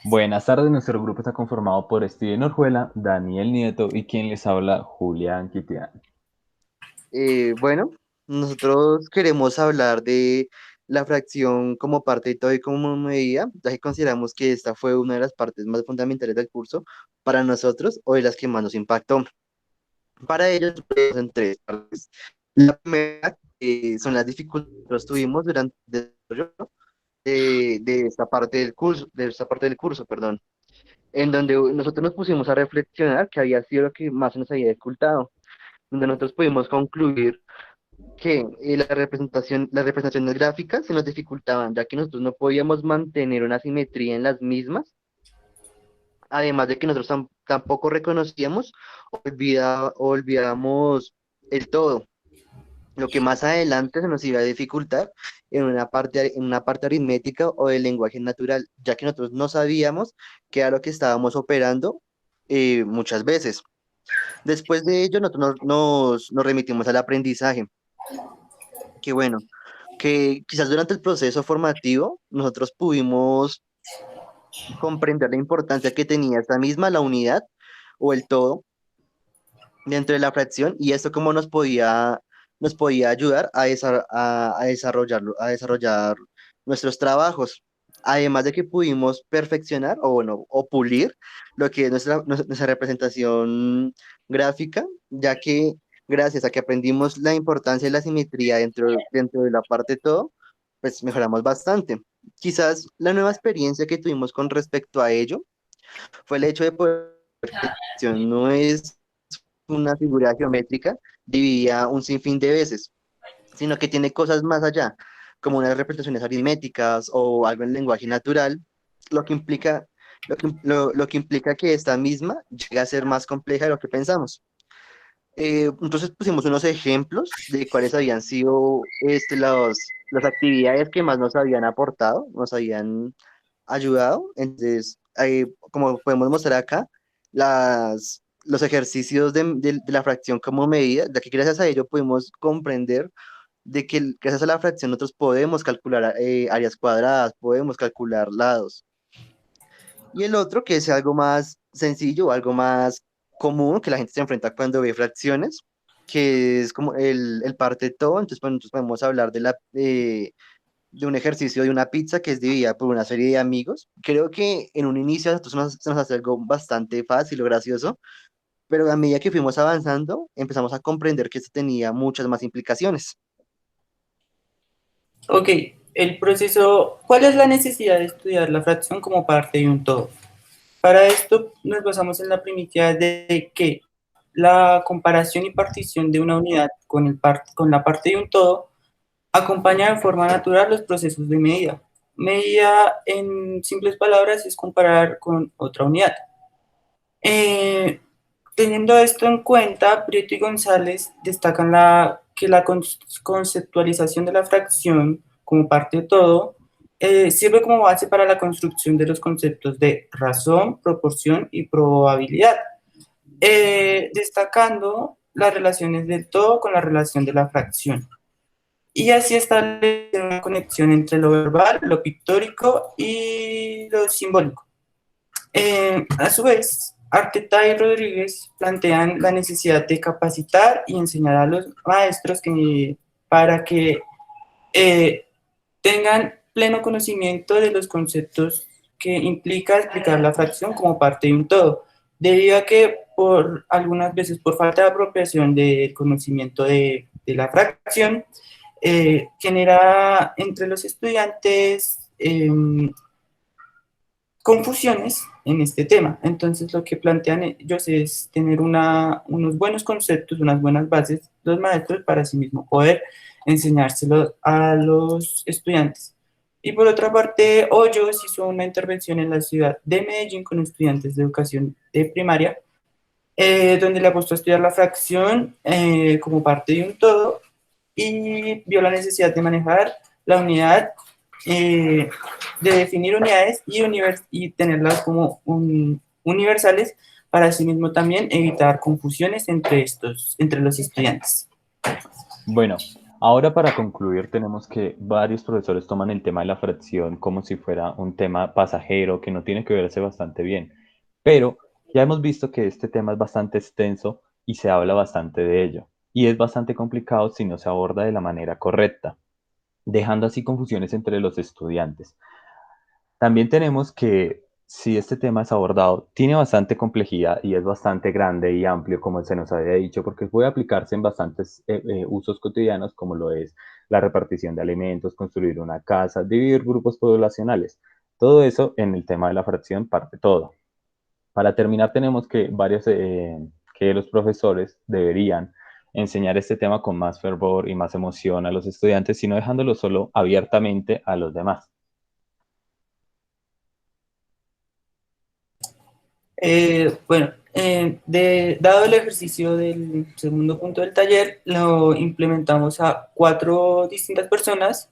Buenas tardes, nuestro grupo está conformado por Steven Orjuela, Daniel Nieto y quien les habla, Julián Quitián. Bueno, nosotros queremos hablar de la fracción como parte de todo y como medida, ya que consideramos que esta fue una de las partes más fundamentales del curso para nosotros o de las que más nos impactó. Para ello, dividimos en tres partes. La primera son las dificultades que nosotros tuvimos durante el desarrollo de esta parte del curso, perdón, en donde nosotros nos pusimos a reflexionar que había sido lo que más se nos había dificultado, donde nosotros pudimos concluir que las representaciones gráficas se nos dificultaban, ya que nosotros no podíamos mantener una simetría en las mismas, además de que nosotros tampoco reconocíamos o olvidábamos el todo, lo que más adelante se nos iba a dificultar en una parte aritmética o del lenguaje natural, ya que nosotros no sabíamos qué era lo que estábamos operando muchas veces. Después de ello, nosotros nos remitimos al aprendizaje, que bueno, que quizás durante el proceso formativo nosotros pudimos comprender la importancia que tenía esta misma, la unidad o el todo dentro de la fracción y esto cómo nos podía ayudar a desarrollar nuestros trabajos. Además de que pudimos perfeccionar o bueno, o pulir lo que es nuestra representación gráfica, ya que gracias a que aprendimos la importancia de la simetría dentro de la parte todo, pues mejoramos bastante. Quizás la nueva experiencia que tuvimos con respecto a ello fue el hecho de poder no es una figura geométrica dividida un sinfín de veces, sino que tiene cosas más allá, como unas representaciones aritméticas o algo en lenguaje natural, lo que implica, lo que implica que esta misma llegue a ser más compleja de lo que pensamos. Entonces pusimos unos ejemplos de cuáles habían sido las actividades que más nos habían aportado, nos habían ayudado. Entonces, como podemos mostrar acá, los ejercicios de la fracción como medida, ya que gracias a ello pudimos comprender de que gracias a la fracción nosotros podemos calcular áreas cuadradas, podemos calcular lados. Y el otro, que es algo más sencillo, algo más común que la gente se enfrenta cuando ve fracciones, que es como el parte de todo. Entonces, pues, nosotros podemos hablar de un ejercicio de una pizza que es dividida por una serie de amigos. Creo que en un inicio a nosotros se nos hace algo bastante fácil o gracioso, pero a medida que fuimos avanzando, empezamos a comprender que esto tenía muchas más implicaciones. Ok, el proceso, ¿cuál es la necesidad de estudiar la fracción como parte de un todo? Para esto nos basamos en la primicia de que la comparación y partición de una unidad con la parte de un todo acompaña de forma natural los procesos de medida. Medida, en simples palabras, es comparar con otra unidad. Eh, Teniendo esto en cuenta, Prieto y González destacan que la conceptualización de la fracción como parte de todo sirve como base para la construcción de los conceptos de razón, proporción y probabilidad, destacando las relaciones del todo con la relación de la fracción. Y así establecer una conexión entre lo verbal, lo pictórico y lo simbólico. A su vez, Arteta y Rodríguez plantean la necesidad de capacitar y enseñar a los maestros para que eh, tengan pleno conocimiento de los conceptos que implica explicar la fracción como parte de un todo, debido a que por algunas veces por falta de apropiación del conocimiento de la fracción, genera entre los estudiantes confusiones en este tema. Entonces, lo que plantean ellos es tener unos buenos conceptos, unas buenas bases, los maestros, para sí mismo poder enseñárselo a los estudiantes. Y por otra parte, Hoyos hizo una intervención en la ciudad de Medellín con estudiantes de educación de primaria, donde le apostó a estudiar la fracción como parte de un todo y vio la necesidad de manejar la unidad, eh, de definir unidades y tenerlas como universales para asimismo también evitar confusiones entre los estudiantes. Bueno, Ahora, para concluir, tenemos que varios profesores toman el tema de la fracción como si fuera un tema pasajero que no tiene que verse bastante bien. Pero ya hemos visto que este tema es bastante extenso y se habla bastante de ello. Y es bastante complicado si no se aborda de la manera correcta, dejando así confusiones entre los estudiantes. También tenemos que si este tema es abordado, tiene bastante complejidad y es bastante grande y amplio, como se nos había dicho, porque puede aplicarse en bastantes usos cotidianos, como lo es la repartición de alimentos, construir una casa, dividir grupos poblacionales. Todo eso en el tema de la fracción parte todo. Para terminar, tenemos que los profesores deberían enseñar este tema con más fervor y más emoción a los estudiantes, sino dejándolo solo abiertamente a los demás. Bueno, dado el ejercicio del segundo punto del taller, lo implementamos a 4 distintas personas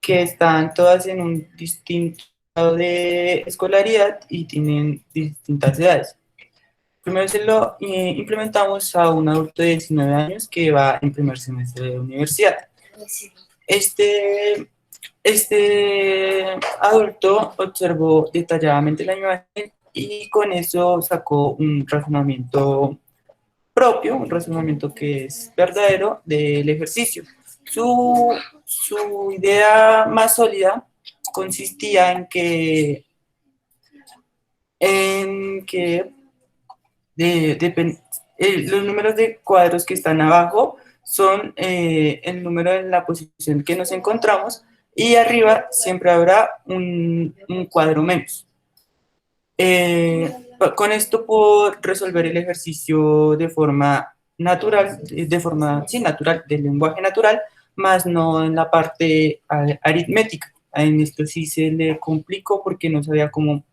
que están todas en un distinto grado de escolaridad y tienen distintas edades. Primero se lo implementamos a un adulto de 19 años que va en primer semestre de universidad. Este, este adulto observó detalladamente la imagen y con eso sacó un razonamiento propio, un razonamiento que es verdadero del ejercicio. Su idea más sólida consistía en que los números de cuadros que están abajo son el número en la posición que nos encontramos y arriba siempre habrá un cuadro menos. Con esto puedo resolver el ejercicio de forma natural, sí, natural, del lenguaje natural, más no en la parte aritmética. En esto sí se le complicó porque no sabía cómo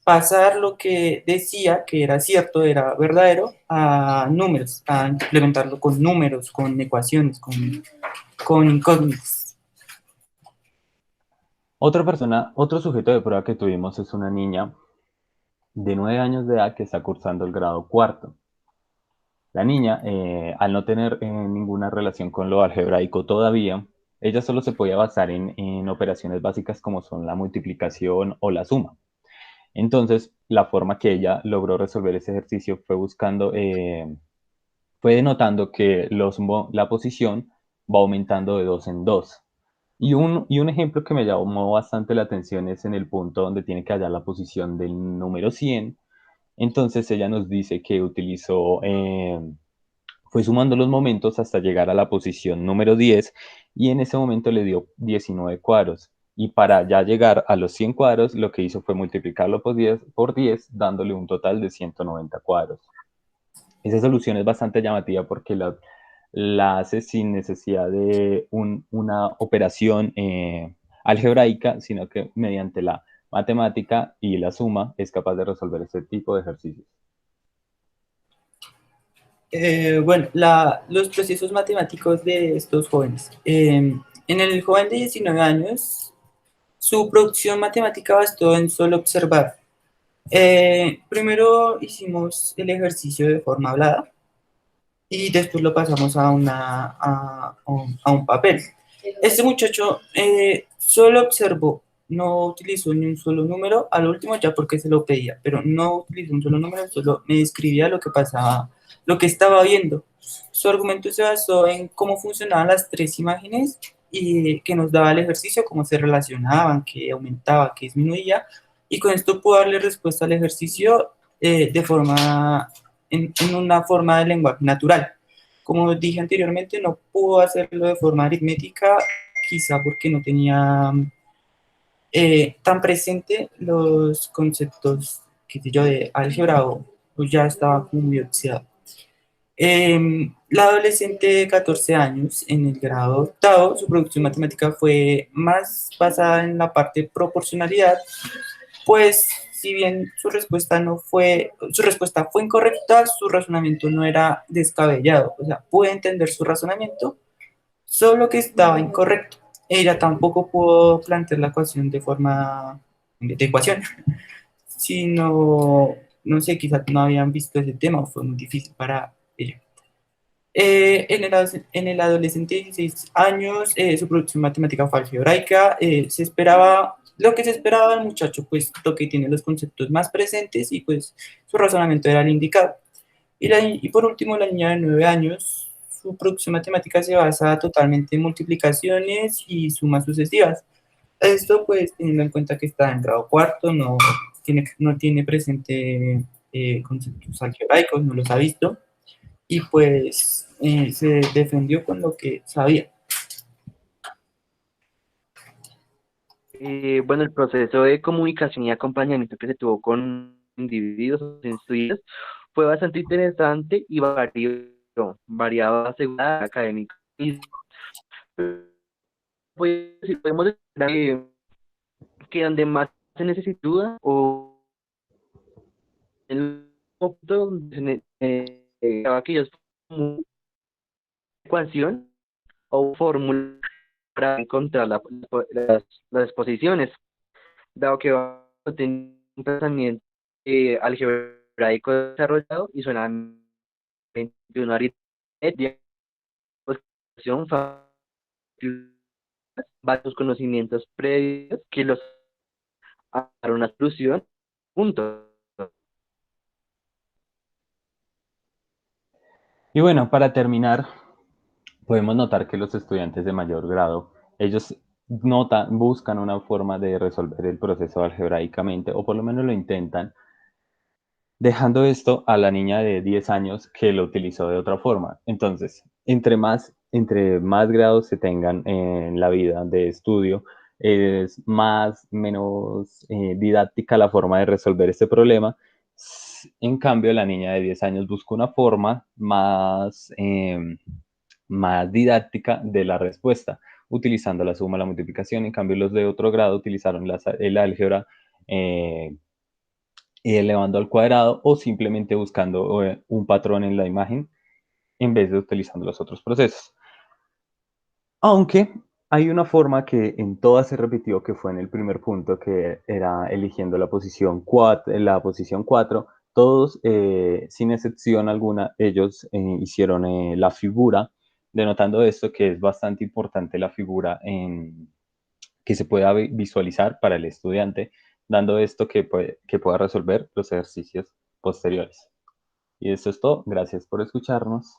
pasar lo que decía que era cierto, era verdadero, a números, a implementarlo con números, con ecuaciones, con incógnitas. Otro sujeto de prueba que tuvimos es una niña de 9 años de edad que está cursando el grado cuarto. La niña, al no tener ninguna relación con lo algebraico todavía, ella solo se podía basar en operaciones básicas como son la multiplicación o la suma. Entonces, la forma que ella logró resolver ese ejercicio fue denotando que la posición va aumentando de dos en dos. Y un ejemplo que me llamó bastante la atención es en el punto donde tiene que hallar la posición del número 100. Entonces ella nos dice que fue sumando los momentos hasta llegar a la posición número 10 y en ese momento le dio 19 cuadros. Y para ya llegar a los 100 cuadros, lo que hizo fue multiplicarlo por 10 dándole un total de 190 cuadros. Esa solución es bastante llamativa porque la hace sin necesidad de una operación algebraica, sino que mediante la matemática y la suma es capaz de resolver este tipo de ejercicios. Bueno, los procesos matemáticos de estos jóvenes. En el joven de 19 años, su producción matemática bastó en solo observar. Primero hicimos el ejercicio de forma hablada y después lo pasamos a un papel. Este muchacho solo observó, no utilizó ni un solo número, al último ya porque se lo pedía, pero no utilizó un solo número, solo me describía lo que pasaba, lo que estaba viendo. Su argumento se basó en cómo funcionaban las 3 imágenes y que nos daba el ejercicio, cómo se relacionaban, qué aumentaba, qué disminuía, y con esto puedo darle respuesta al ejercicio en una forma de lenguaje natural. Como dije anteriormente, no pudo hacerlo de forma aritmética, quizá porque no tenía tan presente los conceptos, qué sé yo, de álgebra o ya estaba como muy oxidado. La adolescente de 14 años, en el grado octavo, su producción matemática fue más basada en la parte de proporcionalidad, pues si bien su respuesta fue incorrecta, su razonamiento no era descabellado, o sea, pude entender su razonamiento, solo que estaba incorrecto. Ella tampoco pudo plantear la ecuación de forma de ecuación, sino, no sé, quizás no habían visto ese tema o fue muy difícil para ella. En el adolescente de 16 años, su producción matemática fue algebraica. Se esperaba, lo que se esperaba del muchacho, pues, lo que tiene los conceptos más presentes y pues su razonamiento era el indicado. Y por último, la niña de 9 años, su producción matemática se basa totalmente en multiplicaciones y sumas sucesivas. Esto, pues, teniendo en cuenta que está en grado cuarto, no tiene presente conceptos algebraicos, no los ha visto, y pues se defendió con lo que sabía. Bueno, el proceso de comunicación y acompañamiento que se tuvo con individuos o estudiantes fue bastante interesante y variaba según la académica. Y pues, si podemos decir que donde más se necesitaba o en el punto donde aquellos como ecuación o fórmula para encontrar las exposiciones, dado que va a tener un pensamiento algebraico desarrollado y solamente una aritmética, posición, varios conocimientos previos que los a una solución, punto. Y bueno, para terminar, podemos notar que los estudiantes de mayor grado, ellos buscan una forma de resolver el proceso algebraicamente, o por lo menos lo intentan, dejando esto a la niña de 10 años que lo utilizó de otra forma. Entonces, entre más grados se tengan en la vida de estudio, es menos didáctica la forma de resolver este problema. En cambio, la niña de 10 años busca una forma más didáctica de la respuesta, utilizando la suma, la multiplicación. En cambio, los de otro grado utilizaron el álgebra elevando al cuadrado o simplemente buscando un patrón en la imagen en vez de utilizando los otros procesos. Aunque hay una forma que en todas se repitió, que fue en el primer punto, que era eligiendo la posición 4. Todos, sin excepción alguna, ellos hicieron la figura, denotando esto que es bastante importante la figura que se pueda visualizar para el estudiante, dando esto que pueda resolver los ejercicios posteriores. Y eso es todo. Gracias por escucharnos.